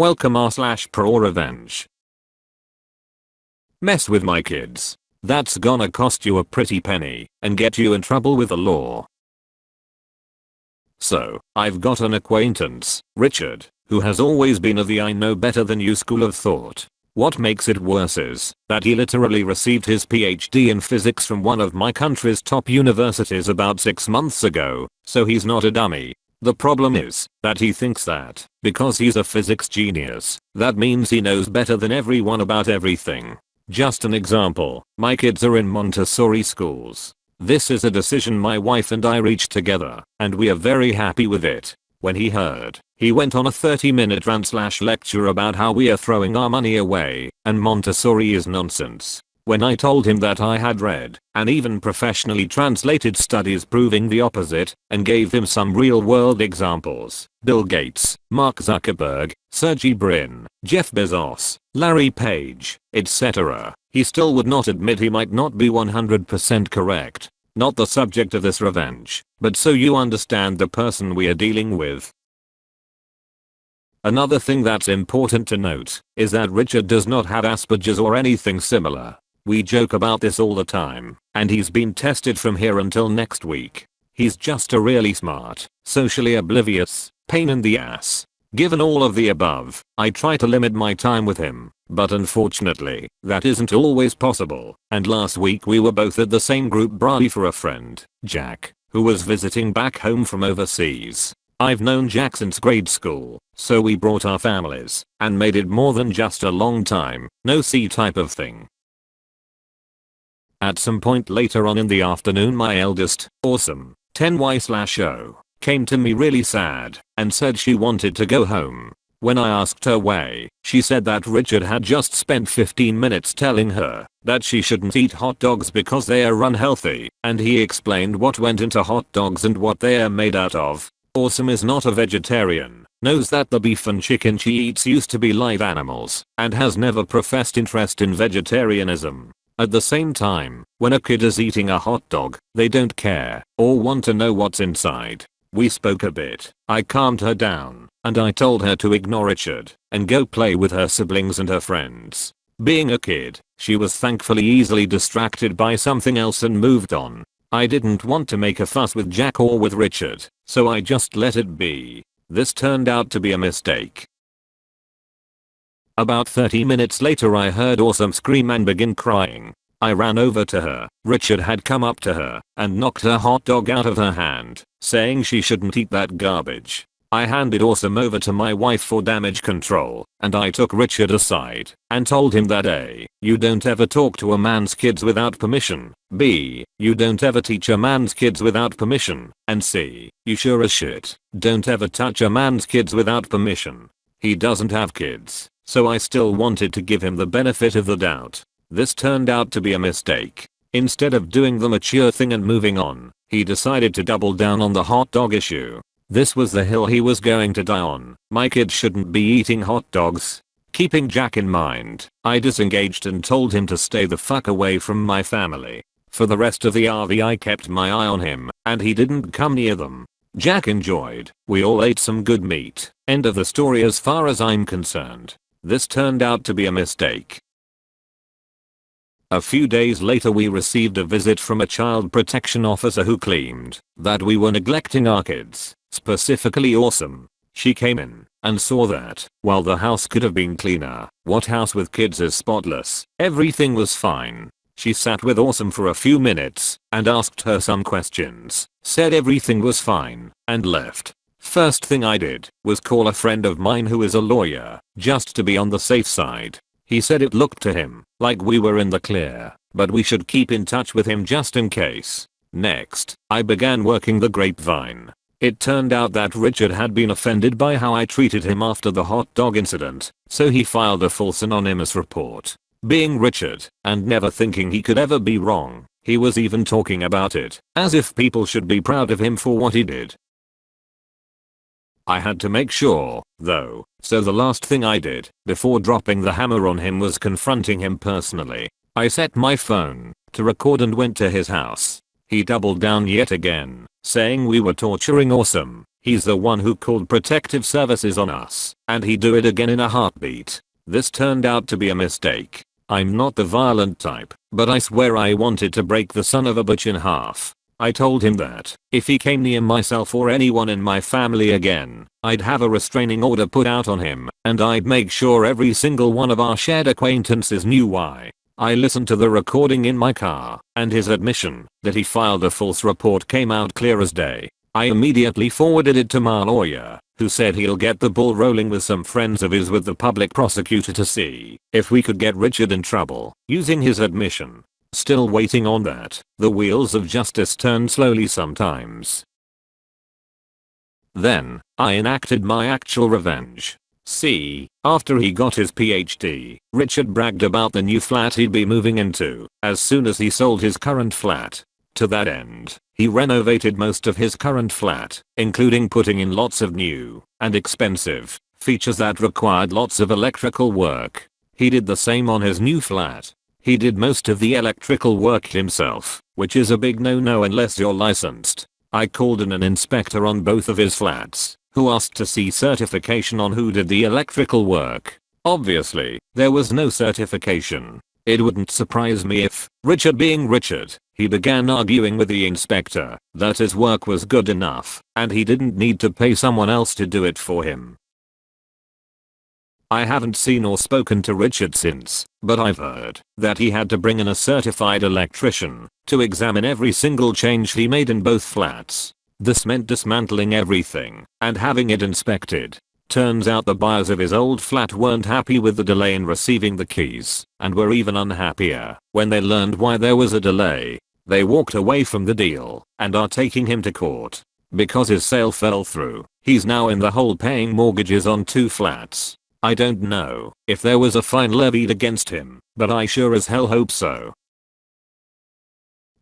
Welcome r/Prorevenge. Mess with my kids. That's gonna cost you a pretty penny and get you in trouble with the law. So, I've got an acquaintance, Richard, who has always been of the I know better than you school of thought. What makes it worse is that he literally received his PhD in physics from one of my country's top universities about 6 months ago, so he's not a dummy. The problem is that he thinks that because he's a physics genius, that means he knows better than everyone about everything. Just an example, my kids are in Montessori schools. This is a decision my wife and I reached together, and we are very happy with it. When he heard, he went on a 30-minute rant/lecture about how we are throwing our money away, and Montessori is nonsense. When I told him that I had read, and even professionally translated studies proving the opposite, and gave him some real-world examples, Bill Gates, Mark Zuckerberg, Sergey Brin, Jeff Bezos, Larry Page, etc., he still would not admit he might not be 100% correct. Not the subject of this revenge, but so you understand the person we are dealing with. Another thing that's important to note is that Richard does not have Asperger's or anything similar. We joke about this all the time, and he's been tested from here until next week. He's just a really smart, socially oblivious, pain in the ass. Given all of the above, I try to limit my time with him, but unfortunately, that isn't always possible, and last week we were both at the same group party for a friend, Jack, who was visiting back home from overseas. I've known Jack since grade school, so we brought our families, and made it more than just a long time, no see type of thing. At some point later on in the afternoon my eldest, awesome, 10Y/O, came to me really sad, and said she wanted to go home. When I asked her why, she said that Richard had just spent 15 minutes telling her that she shouldn't eat hot dogs because they are unhealthy, and he explained what went into hot dogs and what they are made out of. Awesome is not a vegetarian, knows that the beef and chicken she eats used to be live animals, and has never professed interest in vegetarianism. At the same time, when a kid is eating a hot dog, they don't care or want to know what's inside. We spoke a bit, I calmed her down, and I told her to ignore Richard and go play with her siblings and her friends. Being a kid, she was thankfully easily distracted by something else and moved on. I didn't want to make a fuss with Jack or with Richard, so I just let it be. This turned out to be a mistake. About 30 minutes later I heard Awesome scream and begin crying. I ran over to her. Richard had come up to her and knocked her hot dog out of her hand, saying she shouldn't eat that garbage. I handed Awesome over to my wife for damage control, and I took Richard aside and told him that A, you don't ever talk to a man's kids without permission, B, you don't ever teach a man's kids without permission, and C, you sure as shit don't ever touch a man's kids without permission. He doesn't have kids, so I still wanted to give him the benefit of the doubt. This turned out to be a mistake. Instead of doing the mature thing and moving on, he decided to double down on the hot dog issue. This was the hill he was going to die on. My kids shouldn't be eating hot dogs. Keeping Jack in mind, I disengaged and told him to stay the fuck away from my family. For the rest of the RV I kept my eye on him, and he didn't come near them. Jack enjoyed. We all ate some good meat. End of the story as far as I'm concerned. This turned out to be a mistake. A few days later we received a visit from a child protection officer who claimed that we were neglecting our kids, specifically Awesome. She came in and saw that, while the house could have been cleaner, what house with kids is spotless, everything was fine. She sat with Awesome for a few minutes and asked her some questions, said everything was fine, and left. First thing I did was call a friend of mine who is a lawyer, just to be on the safe side. He said it looked to him like we were in the clear, but we should keep in touch with him just in case. Next, I began working the grapevine. It turned out that Richard had been offended by how I treated him after the hot dog incident, so he filed a false anonymous report. Being Richard, and never thinking he could ever be wrong, he was even talking about it, as if people should be proud of him for what he did. I had to make sure, though, so the last thing I did before dropping the hammer on him was confronting him personally. I set my phone to record and went to his house. He doubled down yet again, saying we were torturing Awesome. He's the one who called protective services on us, and he'd do it again in a heartbeat. This turned out to be a mistake. I'm not the violent type, but I swear I wanted to break the son of a bitch in half. I told him that if he came near myself or anyone in my family again, I'd have a restraining order put out on him, and I'd make sure every single one of our shared acquaintances knew why. I listened to the recording in my car, and his admission that he filed a false report came out clear as day. I immediately forwarded it to my lawyer, who said he'll get the ball rolling with some friends of his with the public prosecutor to see if we could get Richard in trouble using his admission. Still waiting on that. The wheels of justice turn slowly sometimes. Then, I enacted my actual revenge. See, after he got his PhD, Richard bragged about the new flat he'd be moving into as soon as he sold his current flat. To that end, he renovated most of his current flat, including putting in lots of new and expensive features that required lots of electrical work. He did the same on his new flat. He did most of the electrical work himself, which is a big no-no unless you're licensed. I called in an inspector on both of his flats, who asked to see certification on who did the electrical work. Obviously, there was no certification. It wouldn't surprise me if, Richard being Richard, he began arguing with the inspector that his work was good enough and he didn't need to pay someone else to do it for him. I haven't seen or spoken to Richard since, but I've heard that he had to bring in a certified electrician to examine every single change he made in both flats. This meant dismantling everything and having it inspected. Turns out the buyers of his old flat weren't happy with the delay in receiving the keys and were even unhappier when they learned why there was a delay. They walked away from the deal and are taking him to court. Because his sale fell through, he's now in the hole paying mortgages on 2 flats. I don't know if there was a fine levied against him, but I sure as hell hope so.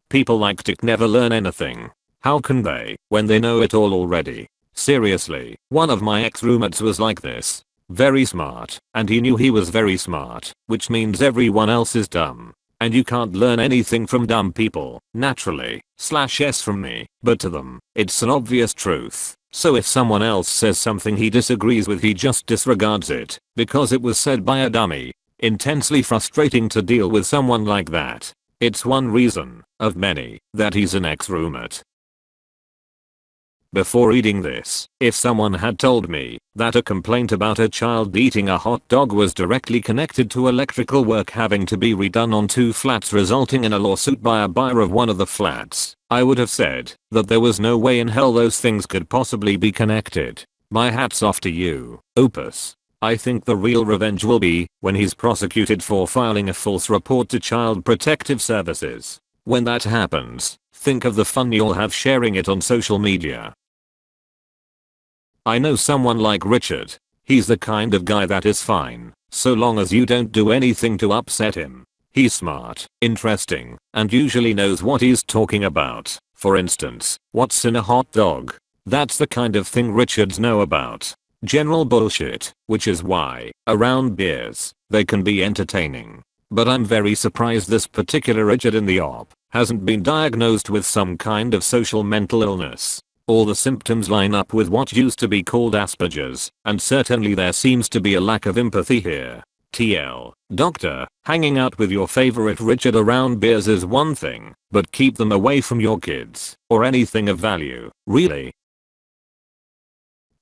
People like Dick never learn anything. How can they when they know it all already? Seriously, one of my ex-roommates was like this. Very smart, and he knew he was very smart, which means everyone else is dumb. And you can't learn anything from dumb people, naturally, /s from me, but to them, it's an obvious truth. So if someone else says something he disagrees with, he just disregards it, because it was said by a dummy. Intensely frustrating to deal with someone like that. It's one reason, of many, that he's an ex-roommate. Before reading this, if someone had told me that a complaint about a child eating a hot dog was directly connected to electrical work having to be redone on 2 flats resulting in a lawsuit by a buyer of one of the flats, I would have said that there was no way in hell those things could possibly be connected. My hat's off to you, Opus. I think the real revenge will be when he's prosecuted for filing a false report to Child Protective Services. When that happens, think of the fun you'll have sharing it on social media. I know someone like Richard. He's the kind of guy that is fine, so long as you don't do anything to upset him. He's smart, interesting, and usually knows what he's talking about. For instance, what's in a hot dog? That's the kind of thing Richards know about. General bullshit, which is why, around beers, they can be entertaining. But I'm very surprised this particular Richard in the op hasn't been diagnosed with some kind of social mental illness. All the symptoms line up with what used to be called Asperger's, and certainly there seems to be a lack of empathy here. TL, doctor, hanging out with your favorite Richard around beers is one thing, but keep them away from your kids, or anything of value, really.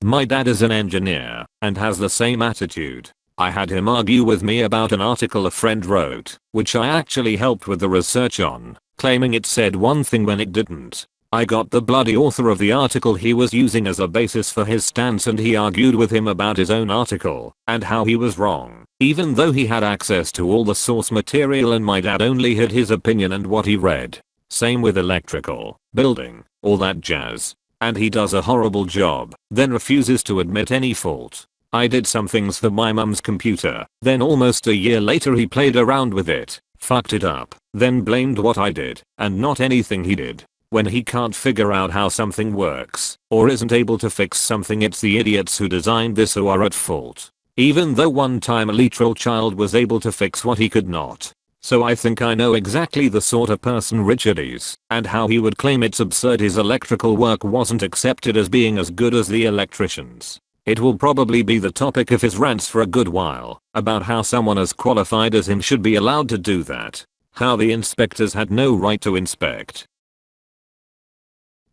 My dad is an engineer, and has the same attitude. I had him argue with me about an article a friend wrote, which I actually helped with the research on, claiming it said one thing when it didn't. I got the bloody author of the article he was using as a basis for his stance, and he argued with him about his own article and how he was wrong, even though he had access to all the source material and my dad only had his opinion and what he read. Same with electrical, building, all that jazz. And he does a horrible job, then refuses to admit any fault. I did some things for my mum's computer, then almost a year later he played around with it, fucked it up, then blamed what I did, and not anything he did. When he can't figure out how something works, or isn't able to fix something, it's the idiots who designed this who are at fault. Even though one time a literal child was able to fix what he could not. So I think I know exactly the sort of person Richard is, and how he would claim it's absurd his electrical work wasn't accepted as being as good as the electricians. It will probably be the topic of his rants for a good while, about how someone as qualified as him should be allowed to do that. How the inspectors had no right to inspect.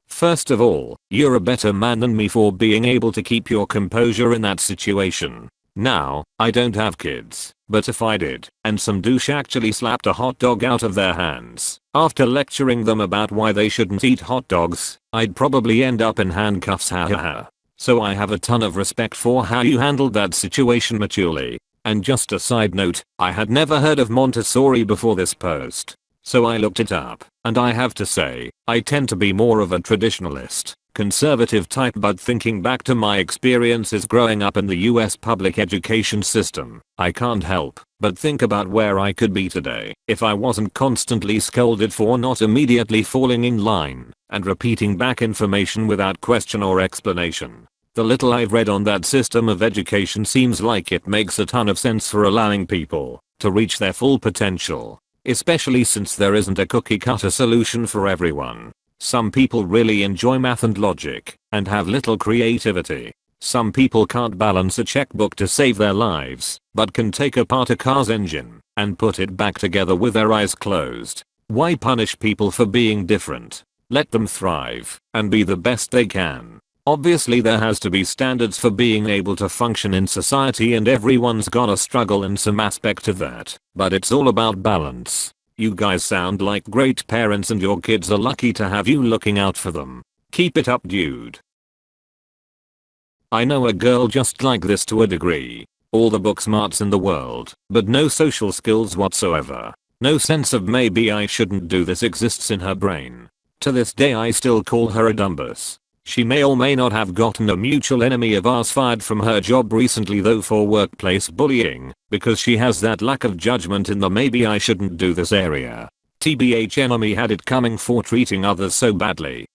First of all, you're a better man than me for being able to keep your composure in that situation. Now, I don't have kids, but if I did, and some douche actually slapped a hot dog out of their hands, after lecturing them about why they shouldn't eat hot dogs, I'd probably end up in handcuffs, hahaha. So I have a ton of respect for how you handled that situation maturely. And just a side note, I had never heard of Montessori before this post. So I looked it up, and I have to say, I tend to be more of a traditionalist, conservative type, but thinking back to my experiences growing up in the US public education system, I can't help but think about where I could be today if I wasn't constantly scolded for not immediately falling in line and repeating back information without question or explanation. The little I've read on that system of education seems like it makes a ton of sense for allowing people to reach their full potential, especially since there isn't a cookie-cutter solution for everyone. Some people really enjoy math and logic and have little creativity. Some people can't balance a checkbook to save their lives, but can take apart a car's engine and put it back together with their eyes closed. Why punish people for being different? Let them thrive and be the best they can. Obviously there has to be standards for being able to function in society, and everyone's gotta struggle in some aspect of that, but it's all about balance. You guys sound like great parents and your kids are lucky to have you looking out for them. Keep it up, dude. I know a girl just like this to a degree. All the book smarts in the world, but no social skills whatsoever. No sense of maybe I shouldn't do this exists in her brain. To this day I still call her a dumbass. She may or may not have gotten a mutual enemy of ours fired from her job recently though for workplace bullying, because she has that lack of judgment in the maybe I shouldn't do this area. TBH enemy had it coming for treating others so badly.